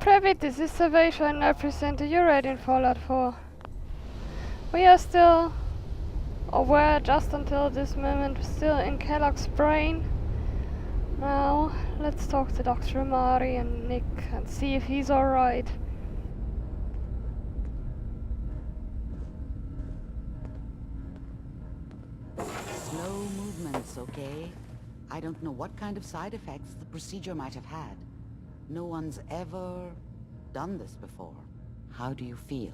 Private, this is Salvation. I present to you right in Fallout 4. We are still, or were just until this moment, still in Kellogg's brain. Now, let's talk to Dr. Amari and Nick and see if he's alright. Slow movements, okay? I don't know what kind of side effects the procedure might have had. No one's ever done this before. How do you feel?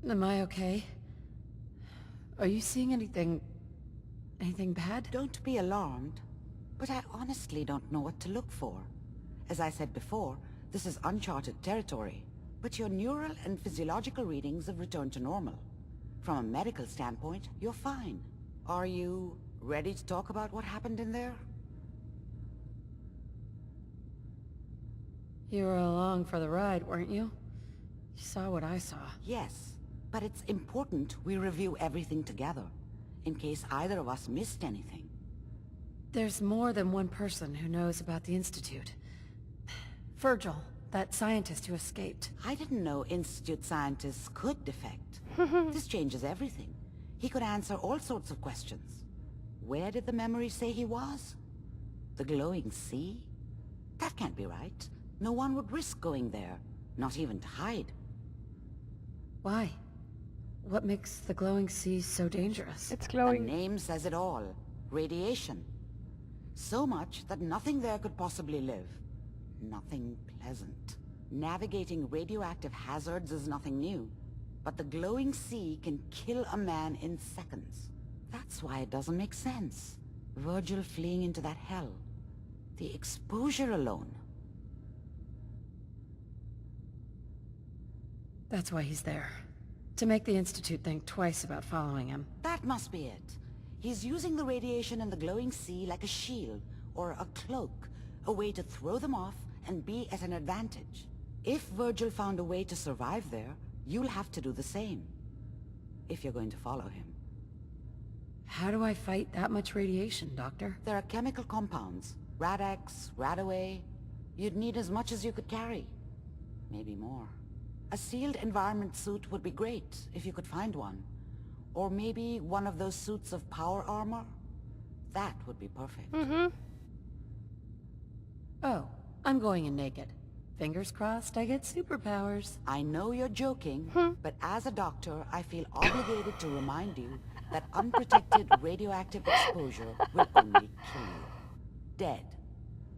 Am I okay? Are you seeing anything bad? Don't be alarmed, but I honestly don't know what to look for. As I said before, this is uncharted territory, but your neural and physiological readings have returned to normal. From a medical standpoint, you're fine. Are you ready to talk about what happened in there? You were along for the ride, weren't you? You saw what I saw. Yes, but it's important we review everything together, in case either of us missed anything. There's more than one person who knows about the Institute. Virgil, that scientist who escaped. I didn't know Institute scientists could defect. This changes everything. He could answer all sorts of questions. Where did the memory say he was? The glowing sea? That can't be right. No one would risk going there, not even to hide. Why? What makes the glowing sea so dangerous? It's The glowing. name says it all. Radiation. So much that nothing there could possibly live. Nothing pleasant. Navigating radioactive hazards is nothing new. But the glowing sea can kill a man in seconds. That's why it doesn't make sense. Virgil fleeing into that hell. The exposure alone. That's why he's there. To make the Institute think twice about following him. That must be it. He's using the radiation in the glowing sea like a shield, or a cloak, a way to throw them off and be at an advantage. If Virgil found a way to survive there, you'll have to do the same. If you're going to follow him. How do I fight that much radiation, Doctor? There are chemical compounds. Rad-X, Radaway. You'd need as much as you could carry. Maybe more. A sealed environment suit would be great, if you could find one. Or maybe one of those suits of power armor? That would be perfect. Oh, I'm going in naked. Fingers crossed I get superpowers. I know you're joking, but as a doctor, I feel obligated to remind you that unprotected radioactive exposure will only kill you. Dead.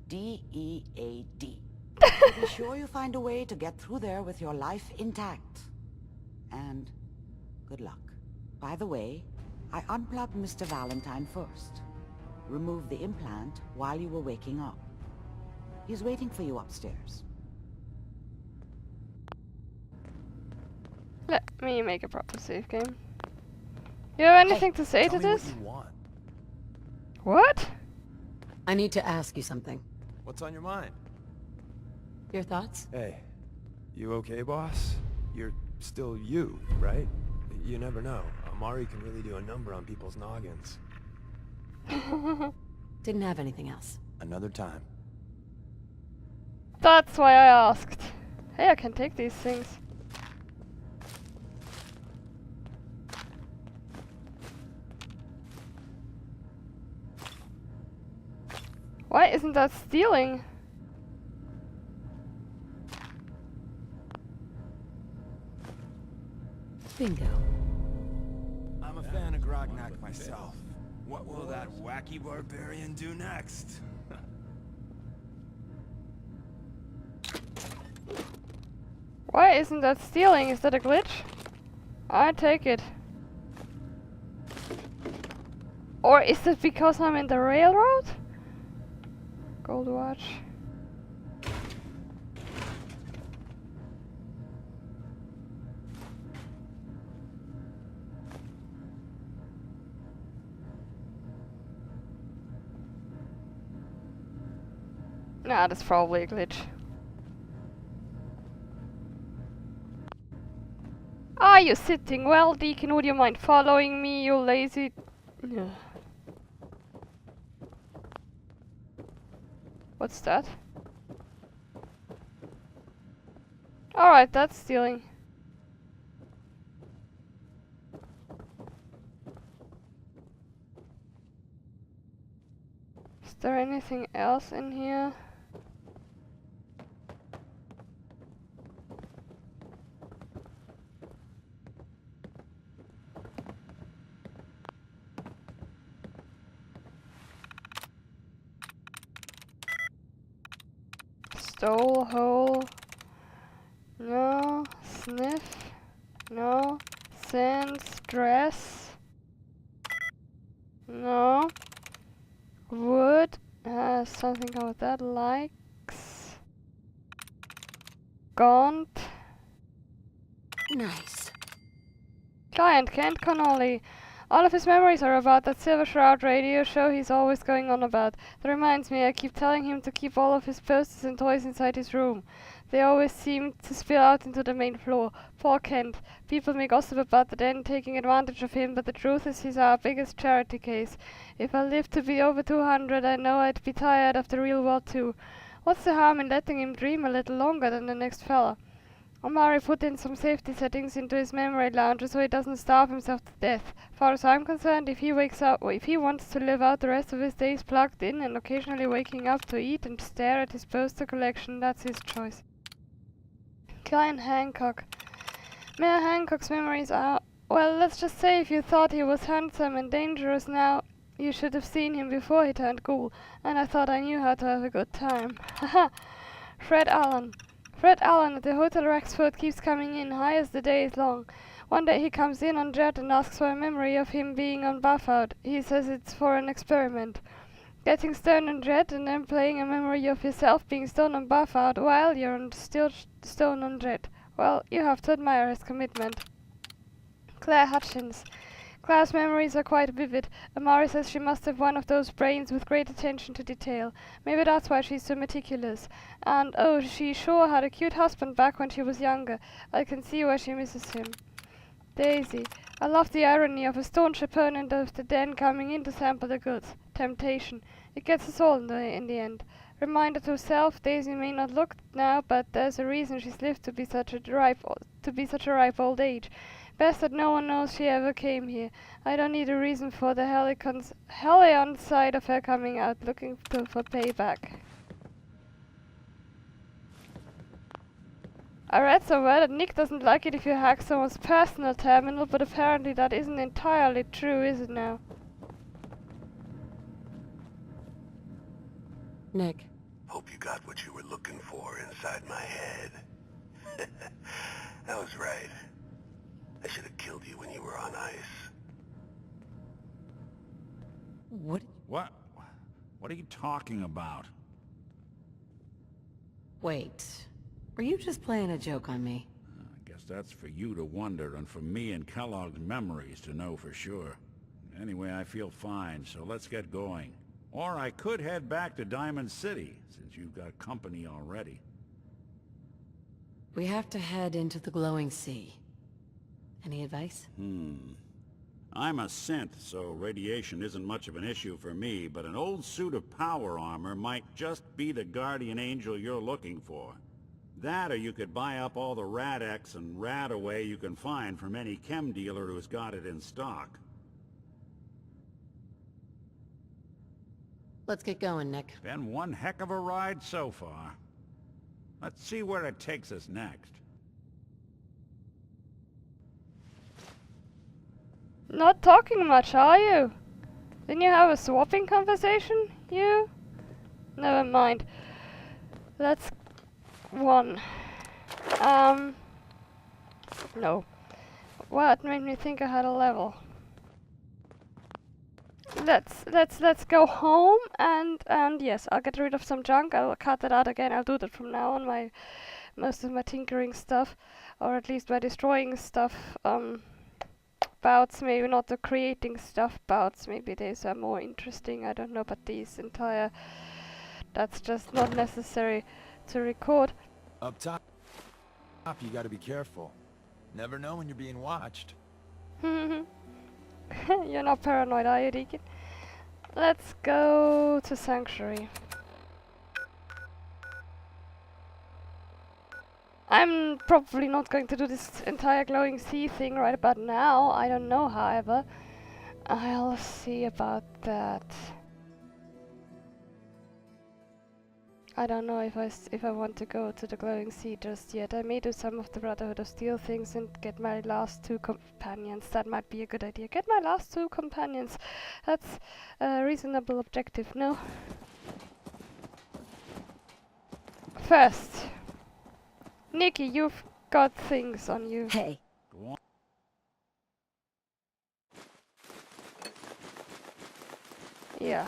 D-E-A-D. Be sure you find a way to get through there with your life intact. And good luck. By the way, I unplugged Mr. Valentine first. Removed the implant while you were waking up. He's waiting for you upstairs. Let me make a proper save game. You have anything to say to Tell me this? what you want. What? I need to ask you something. What's on your mind? Your thoughts? Hey, you okay, boss? You're still you, right? You never know. Amari can really do a number on people's noggins. Didn't have anything else. Another time. That's why I asked. Hey, I can take these things. Why isn't that stealing? Bingo. I'm a fan of Grognak myself. What will that wacky barbarian do next? Why isn't that stealing? Is that a glitch? I take it. Or is it because I'm in the railroad? Gold watch. Nah, that's probably a glitch. Are you sitting well, Deacon? Would you mind following me, you lazy... Ugh. What's that? Alright, that's stealing. Is there anything else in here? Stole hole. No. Sniff. No. Sense. Dress. No. Wood. Something about that. Likes. Gaunt. Nice. Client Kent Connolly. All of his memories are about that Silver Shroud radio show he's always going on about. That reminds me, I keep telling him to keep all of his posters and toys inside his room. They always seem to spill out into the main floor. Poor Kent. People may gossip about the den taking advantage of him, but the truth is he's our biggest charity case. If I lived to be over 200, I know I'd be tired of the real world too. What's the harm in letting him dream a little longer than the next fella? Omari put in some safety settings into his memory launcher so he doesn't starve himself to death. Far as I'm concerned, if he wants to live out the rest of his days plugged in and occasionally waking up to eat and stare at his poster collection, that's his choice. Client Hancock. Mayor Hancock's memories are... Well, let's just say if you thought he was handsome and dangerous now, you should have seen him before he turned cool, and I thought I knew how to have a good time. Haha. Fred Allen. Fred Allen at the Hotel Rexford keeps coming in high as the day is long. One day he comes in on jet and asks for a memory of him being on Buffout. He says it's for an experiment. Getting stoned on jet and then playing a memory of yourself being stoned on Buffout while you're still stoned on jet. Well, you have to admire his commitment. Claire Hutchins. Claire's memories are quite vivid. Amari says she must have one of those brains with great attention to detail. Maybe that's why she's so meticulous. And, oh, she sure had a cute husband back when she was younger. I can see why she misses him. Daisy. I love the irony of a staunch opponent of the den coming in to sample the goods. Temptation. It gets us all in the end. Reminder to herself, Daisy may not look now, but there's a reason she's lived to be such a ripe old age. Best that no one knows she ever came here. I don't need a reason for the hellion side of her coming out looking for payback. I read somewhere that Nick doesn't like it if you hack someone's personal terminal, but apparently that isn't entirely true, is it now? Nick. Hope you got what you were looking for inside my head. I was right. I should have killed you when you were on ice. What? What are you talking about? Wait. Were you just playing a joke on me? I guess that's for you to wonder and for me and Kellogg's memories to know for sure. Anyway, I feel fine, so let's get going. Or I could head back to Diamond City, since you've got company already. We have to head into the glowing sea. Any advice? I'm a synth, so radiation isn't much of an issue for me, but an old suit of power armor might just be the guardian angel you're looking for. That, or you could buy up all the Rad-X and Rad-Away you can find from any chem dealer who's got it in stock. Let's get going, Nick. Been one heck of a ride so far. Let's see where it takes us next. Not talking much, are you? Didn't you have a swapping conversation, you? Never mind. Let's... No. What made me think I had a level? Let's go home and yes, I'll get rid of some junk. I'll cut that out again. I'll do that from now on. Most of my tinkering stuff, or at least my destroying stuff, bouts, maybe not the creating stuff bouts, maybe these are more interesting, I don't know, but these entire, that's just not necessary to record. Up top, you gotta be careful. Never know when you're being watched. You're not paranoid, are you, Deacon? Let's go to Sanctuary. I'm probably not going to do this entire glowing sea thing right about now. I don't know, however. I'll see about that. I don't know if I want to go to the glowing sea just yet. I may do some of the Brotherhood of Steel things and get my last 2 companions. That might be a good idea. Get my last 2 companions. That's a reasonable objective, no? First, Nikki, you've got things on you. Hey. Yeah.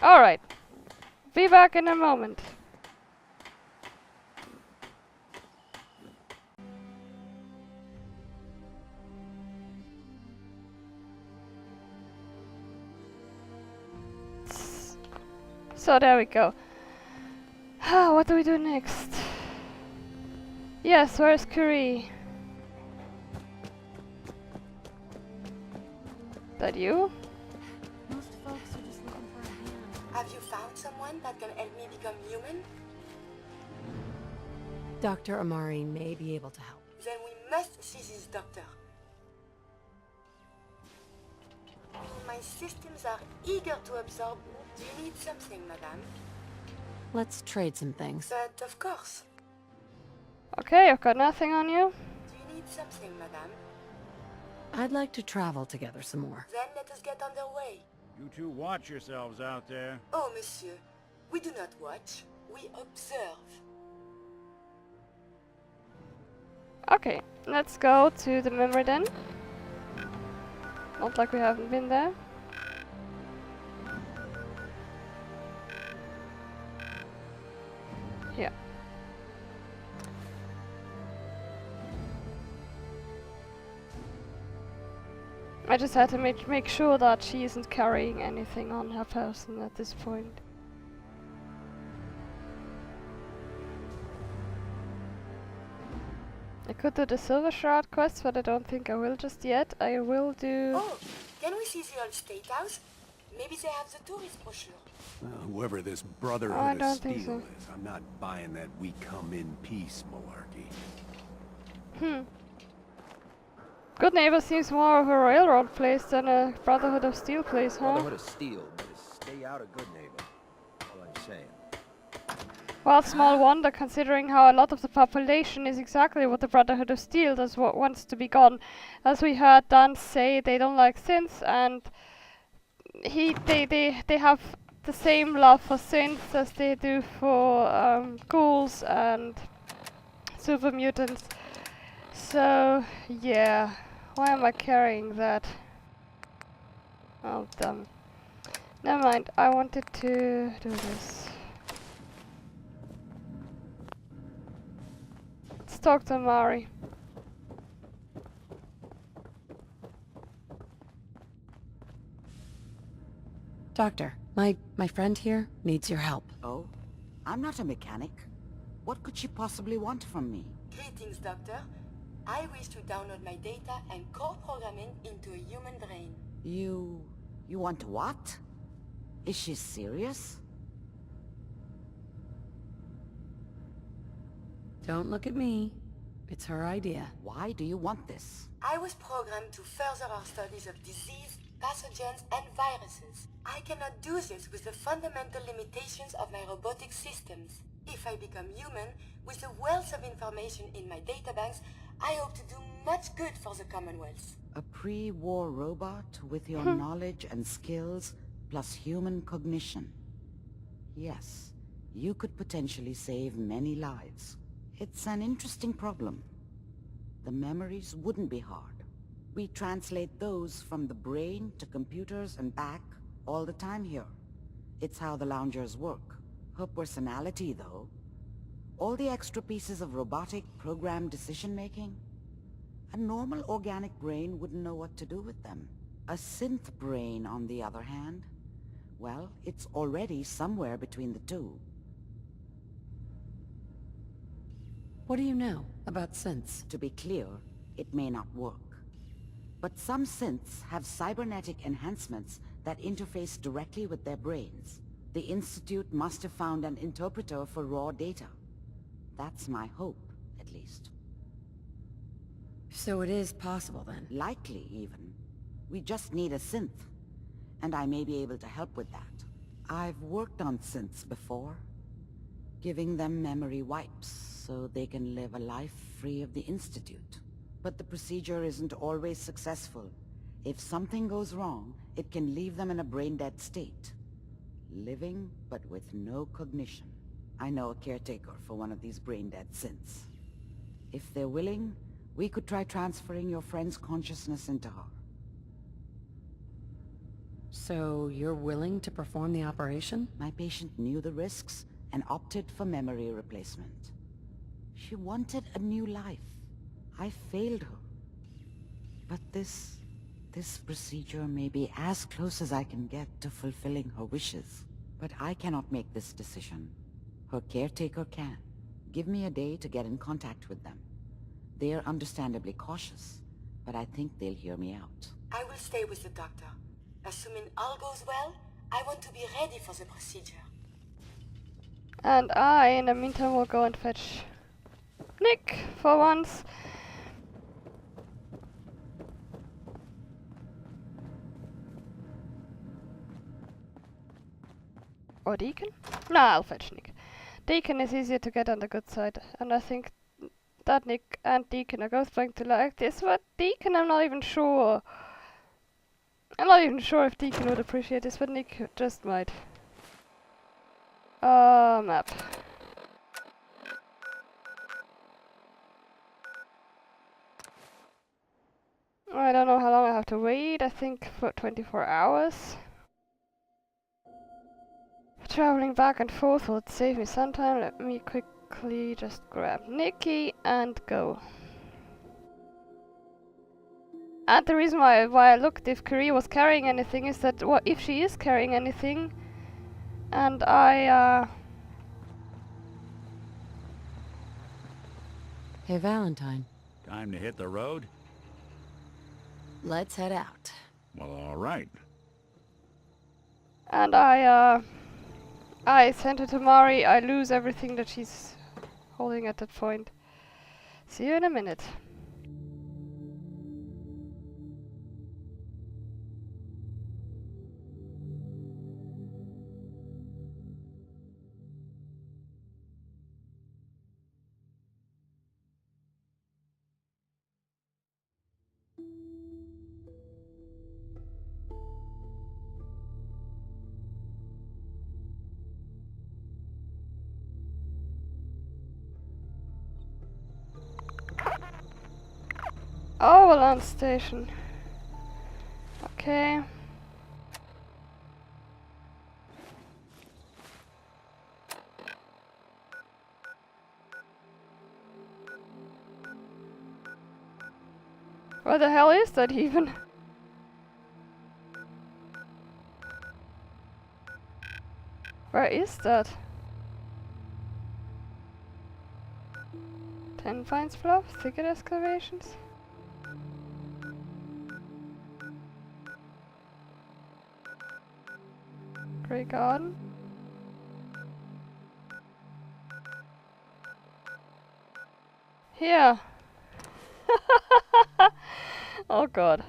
Alright. Be back in a moment. So there we go. What do we do next? Yes, where's Curie? That you? Most folks are just looking for a hand. Have you found someone that can help me become human? Dr. Amari may be able to help. Then we must see this doctor. My systems are eager to absorb. Do you need something, madame? Let's trade some things. But of course. Okay, I've got nothing on you. Do you need something, madame? I'd like to travel together some more. Then let us get underway. You two watch yourselves out there. Oh, monsieur. We do not watch. We observe. Okay, let's go to the memory den. Not like we haven't been there. Here. I just had to make sure that she isn't carrying anything on her person at this point. I could do the Silver Shroud quest, but I don't think I will just yet. I will do... Oh, can we see the old state house? Maybe they have the tourist brochure. Whoever this I Brotherhood don't of think Steel so. is, I'm not buying that we come in peace malarkey. Good Neighbor seems more of a railroad place than a Brotherhood of Steel place, huh? Brotherhood of Steel, but stay out of Good Neighbor. All I'm saying. Well, small wonder, considering how a lot of the population is exactly what the Brotherhood of Steel does, wants to be gone. As we heard Dan say, they don't like synths, and they have the same love for synths as they do for ghouls and super mutants. So, yeah. Why am I carrying that? Oh, dumb. Never mind, I wanted to do this. Let's talk to Mari. Doctor, my friend here needs your help. Oh? I'm not a mechanic. What could she possibly want from me? Greetings, doctor. I wish to download my data and core programming into a human brain. You want what? Is she serious? Don't look at me. It's her idea. Why do you want this? I was programmed to further our studies of disease, pathogens, and viruses. I cannot do this with the fundamental limitations of my robotic systems. If I become human, with the wealth of information in my databanks, I hope to do much good for the Commonwealth. A pre-war robot with your knowledge and skills, plus human cognition. Yes, you could potentially save many lives. It's an interesting problem. The memories wouldn't be hard. We translate those from the brain to computers and back all the time here. It's how the loungers work. Her personality, though. All the extra pieces of robotic, programmed decision-making. A normal organic brain wouldn't know what to do with them. A synth brain, on the other hand, well, it's already somewhere between the two. What do you know about synths? To be clear, it may not work. But some synths have cybernetic enhancements that interface directly with their brains. The Institute must have found an interpreter for raw data. That's my hope, at least. So it is possible then? Likely, even. We just need a synth. And I may be able to help with that. I've worked on synths before. Giving them memory wipes so they can live a life free of the Institute. But the procedure isn't always successful. If something goes wrong, it can leave them in a brain-dead state. Living, but with no cognition. I know a caretaker for one of these brain-dead synths. If they're willing, we could try transferring your friend's consciousness into her. So you're willing to perform the operation? My patient knew the risks and opted for memory replacement. She wanted a new life. I failed her. But this procedure may be as close as I can get to fulfilling her wishes. But I cannot make this decision. Her caretaker can. Give me a day to get in contact with them. They're understandably cautious, but I think they'll hear me out. I will stay with the doctor. Assuming all goes well, I want to be ready for the procedure. And I, in the meantime, will go and fetch Nick for once. Or Deacon? No, I'll fetch Nick. Deacon is easier to get on the good side, and I think that Nick and Deacon are both going to like this, but Deacon I'm not even sure. I'm not even sure if Deacon would appreciate this, but Nick just might. Map. I don't know how long I have to wait, I think for 24 hours. Traveling back and forth will save me some time. Let me quickly just grab Nikki and go. And the reason why I looked if Curie was carrying anything is that what if she is carrying anything, and I Hey, Valentine. Time to hit the road? Let's head out. Well, all right. and I sent it to Mari. I lose everything that she's holding at that point. See you in a minute. Overland station. Okay. Where the hell is that even? Where is that? 10 Pines Bluff? Thicket excavations? Grey Garden? Here! Oh god.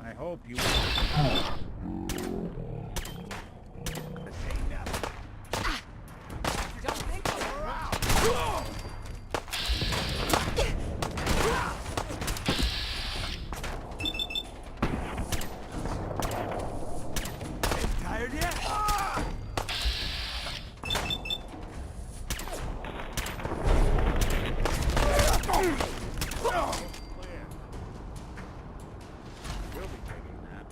I hope you... Tired yet? We'll be taking that.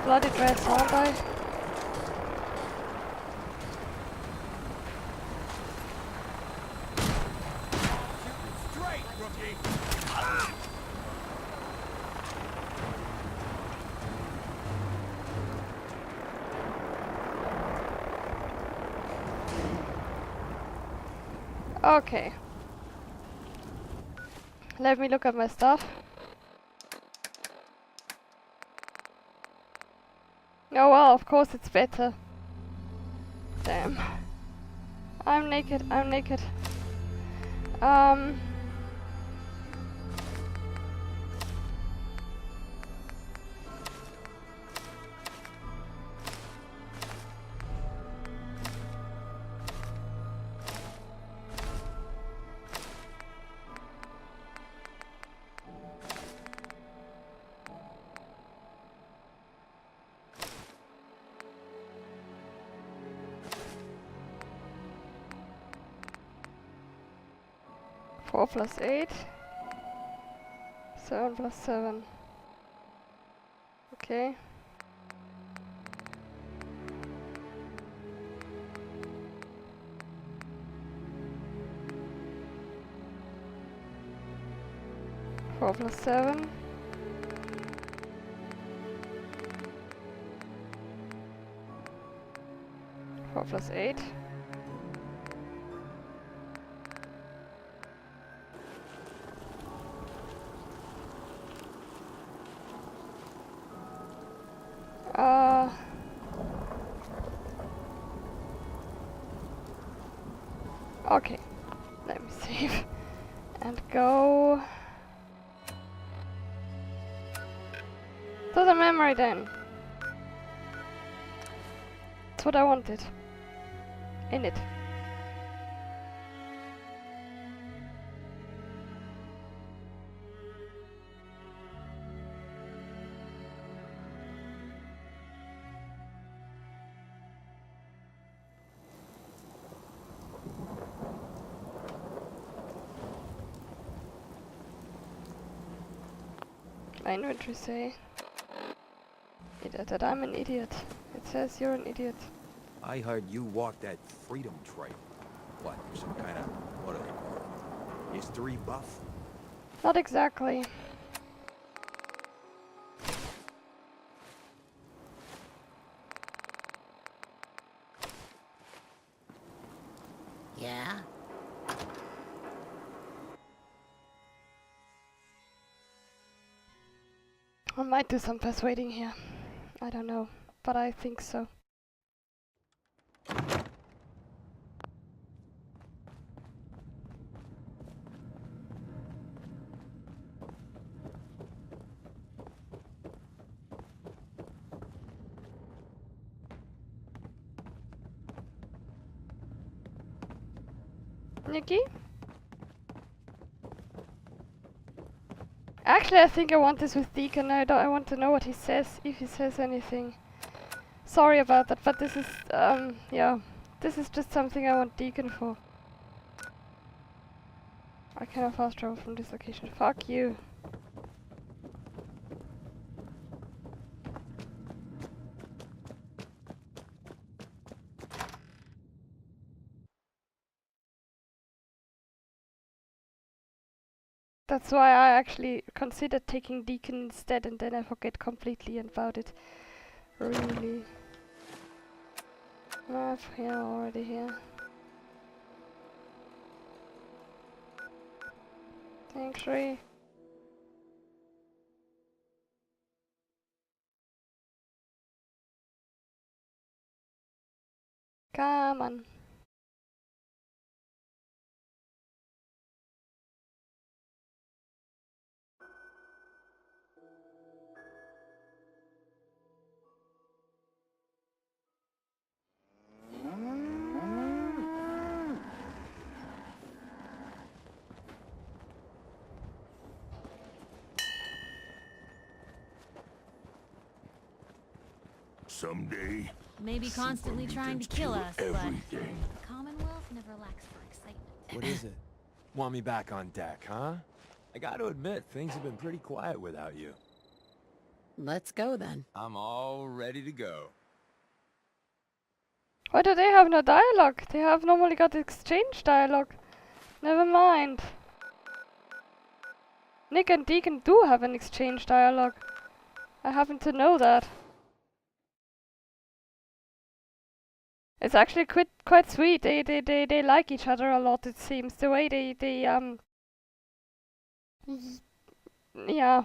bloody dress, aren't I? Straight, rookie! Okay. Let me look at my stuff. Oh well, of course it's better. Damn. I'm naked, I'm naked. 4 plus 8. 7 plus 7. Okay. Four plus 7. Four plus 8. Okay, let me save and go to the memory then. That's what I wanted in it. My inventory say that I'm an idiot. It says you're an idiot. I heard you walk that freedom trail. What, you're some kind of, what are they called? History buff? Not exactly. Yeah? I might do some persuading here. I don't know, but I think so. Nikki? Actually, I think I want this with Deacon. I want to know what he says, if he says anything. Sorry about that, but this is, yeah. This is just something I want Deacon for. I cannot fast travel from this location. Fuck you. That's why I actually considered taking Deacon instead, and then I forget completely about it. Really. Map here, already here. Thanks, Ray. Come on. Someday, Maybe constantly trying to kill us, but everything. the Commonwealth never lacks for excitement. What is it? Want me back on deck, huh? I gotta admit, things have been pretty quiet without you. Let's go then. I'm all ready to go. Why do they have no dialogue? They have normally got exchange dialogue. Never mind. Nick and Deacon do have an exchange dialogue. I happen to know that. It's actually quite sweet. They like each other a lot, it seems. The way yeah.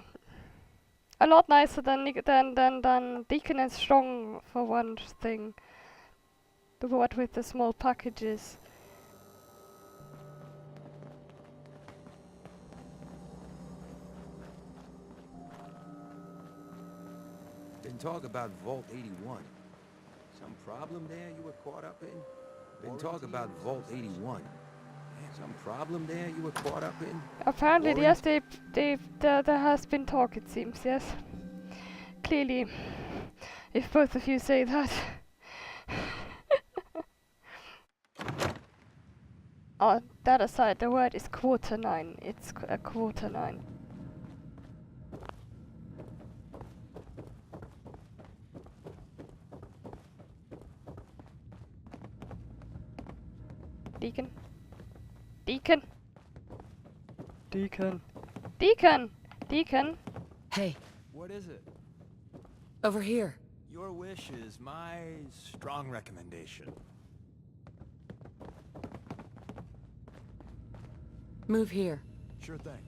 A lot nicer than Deacon and Strong for one thing. The what with the small packages. Been talk about Vault 81. Some problem there you were caught up in? Been talk about Vault 81. Some problem there you were caught up in? Apparently, yes, there has been talk, it seems, yes. Clearly, if both of you say that. Oh, that aside, the word is quarter 9. It's a quarter 9. Deacon? Deacon? Deacon? Deacon! Deacon? Hey, What is it? over here. Your wish is my strong recommendation. Move here. Sure thing.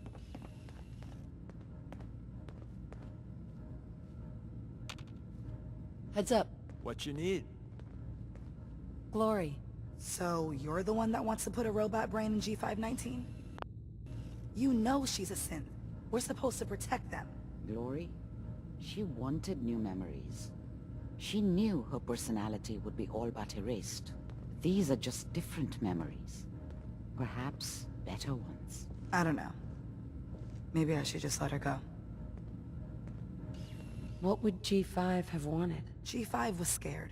Heads up. What you need? Glory. So, you're the one that wants to put a robot brain in G519? You know she's a synth. We're supposed to protect them. Glory? She wanted new memories. She knew her personality would be all but erased. These are just different memories. Perhaps better ones. I don't know. Maybe I should just let her go. What would G5 have wanted? G5 was scared.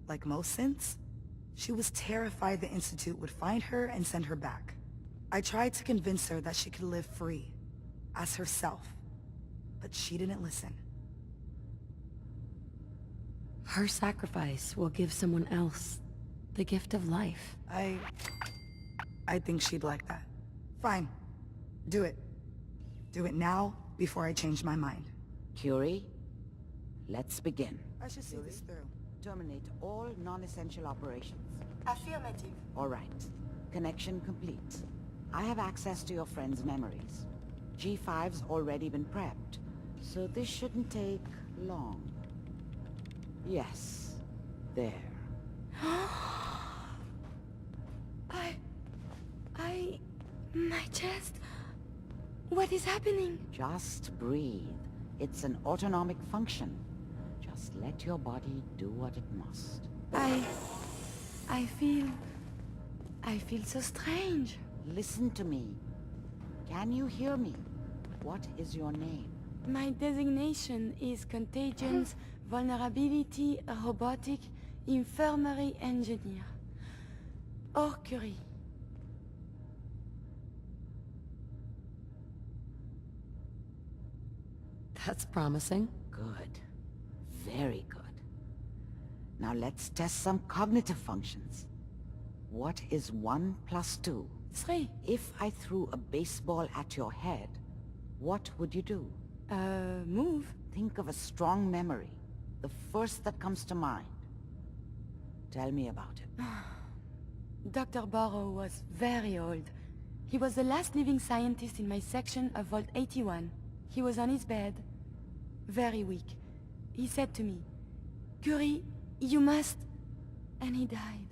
Like most synths, she was terrified the Institute would find her and send her back. I tried to convince her that she could live free, as herself, but she didn't listen. Her sacrifice will give someone else the gift of life. I think she'd like that. Fine. Do it. Do it now, before I change my mind. Curie, let's begin. I should see this through. Terminate all non-essential operations. Affirmative. All right. Connection complete. I have access to your friend's memories. G5's already been prepped, so this shouldn't take long. Yes. There. My chest. What is happening? Just breathe. It's an autonomic function. Just let your body do what it must. I feel so strange. Listen to me. Can you hear me? What is your name? My designation is Contagions, Vulnerability, Robotic, Infirmary Engineer. Or Curie. That's promising. Good. Very good. Now let's test some cognitive functions. What is 1 plus 2? 3. If I threw a baseball at your head, what would you do? Move. Think of a strong memory. The first that comes to mind. Tell me about it. Dr. Barrow was very old. He was the last living scientist in my section of Vault 81. He was on his bed, very weak. He said to me, "Curie, you must..." And he died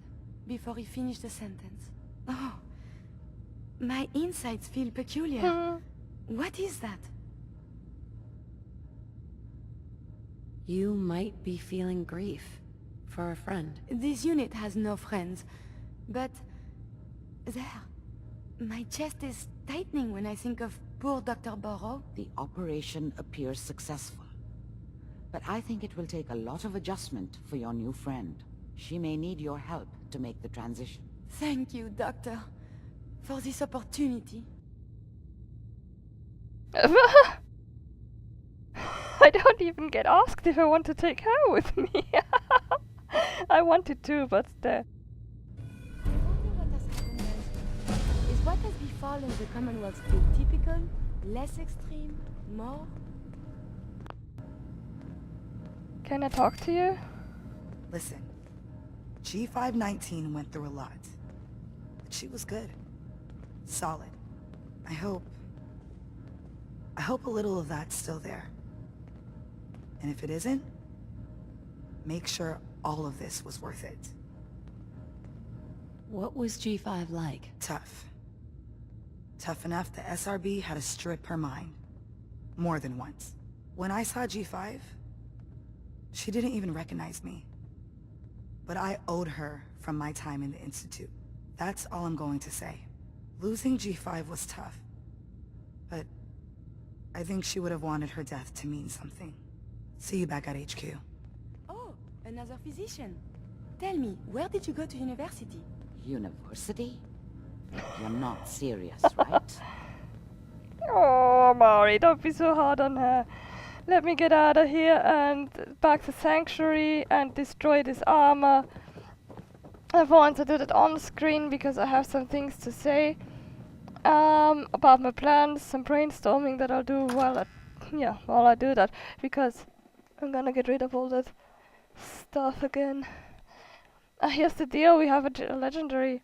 before he finished the sentence. Oh, my insides feel peculiar. What is that? You might be feeling grief for a friend. This unit has no friends, but... there. My chest is tightening when I think of poor Dr. Barrow. The operation appears successful. But I think it will take a lot of adjustment for your new friend. She may need your help to make the transition. Thank you, Doctor, for this opportunity. I I don't even get asked if I want to take her with me. I wanted to, but I wonder what has happened elsewhere. Is what has befallen the Commonwealth atypical, less extreme, more? Can I talk to you? Listen, G519 went through a lot. But she was good. Solid. I hope a little of that's still there. And if it isn't, make sure all of this was worth it. What was G5 like? Tough. Tough enough the SRB had to strip her mind. More than once. When I saw G5, she didn't even recognize me. But I owed her from my time in the Institute. That's all I'm going to say. Losing G5 was tough. But I think she would have wanted her death to mean something. See you back at HQ. Oh, another physician. Tell me, where did you go to university? University? You're not serious, right? Oh, Mari, don't be so hard on her. Let me get out of here and back to Sanctuary and destroy this armor. I want to do that on screen because I have some things to say about my plans, some brainstorming that I'll do while I do that, because I'm gonna get rid of all that stuff again. Here's the deal, we have a legendary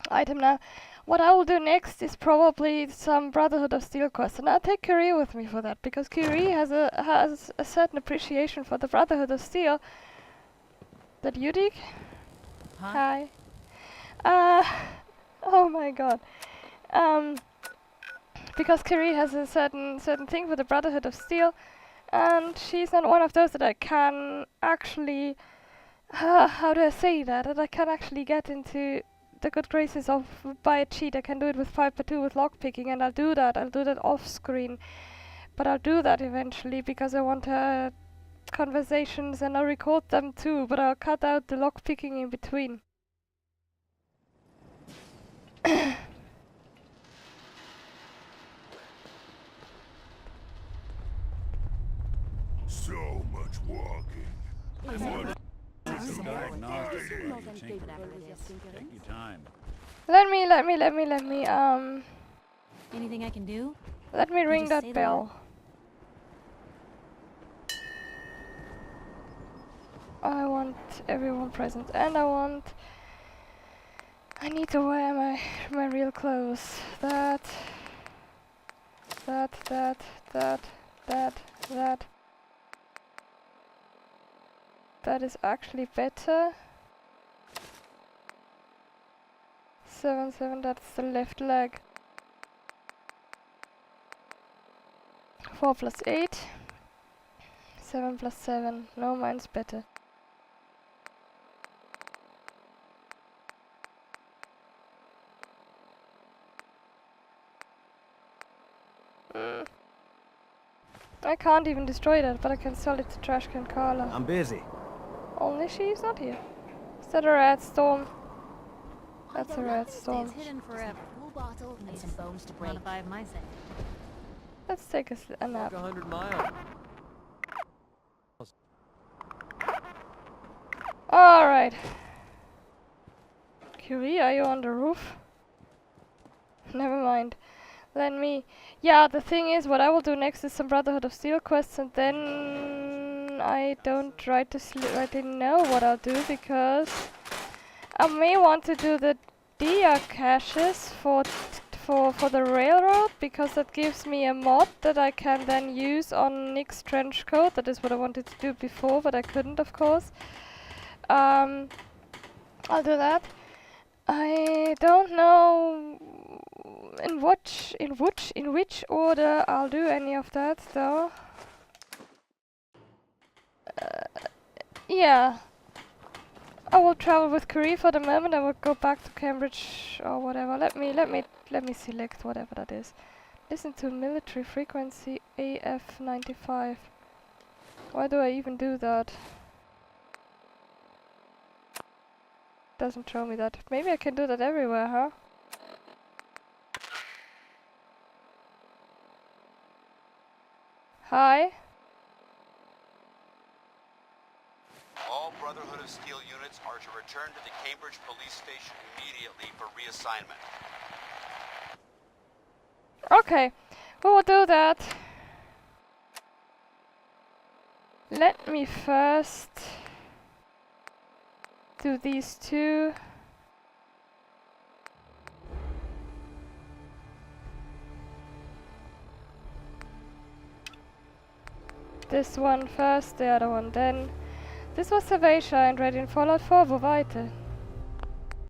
item now. What I will do next is probably some Brotherhood of Steel quest, and I'll take Curie with me for that, because Curie has a certain appreciation for the Brotherhood of Steel. That you, Dick? Huh? Hi. Oh my god. Because Curie has a certain thing for the Brotherhood of Steel, and she's not one of those that I can actually, how do I say that I can actually get into the good graces of by a cheat. I can do it with 5x2 with lockpicking, and I'll do that off screen. But I'll do that eventually because I want conversations, and I'll record them too, but I'll cut out the lockpicking in between. So much walking. Take your time. Let me, Anything I can do? let me ring just that say the bell. I want everyone present, and I need to wear my real clothes. That is actually better. 7, that's the left leg. 4 plus 8. 7 plus 7. No, mine's better. I can't even destroy that, but I can sell it to Trashcan Carla. I'm busy. Only she's not here. Is that a red storm? That's a red storm. Stays hidden forever. Full bottle and some bones to break. Not if I have my say. Let's take a nap. 100 miles. Alright. Curie, are you on the roof? Never mind. Yeah, the thing is, what I will do next is some Brotherhood of Steel quests, and then I don't try to I didn't know what I'll do, because I may want to do the Dia caches for the railroad, because that gives me a mod that I can then use on Nick's trench coat. That is what I wanted to do before, but I couldn't, of course. I'll do that. I don't know in which order I'll do any of that, though. Yeah. I will travel with Curie for the moment. I will go back to Cambridge or whatever. Let me select whatever that is. Listen to military frequency AF95. Why do I even do that? Doesn't show me that. Maybe I can do that everywhere, huh? Hi. locomotive steel units are to return to the Cambridge police station immediately for reassignment. Okay, we will do that. Let me first do these two. This one first, the other one then. This was Servatia and Ready in Fallout 4, wo weiter?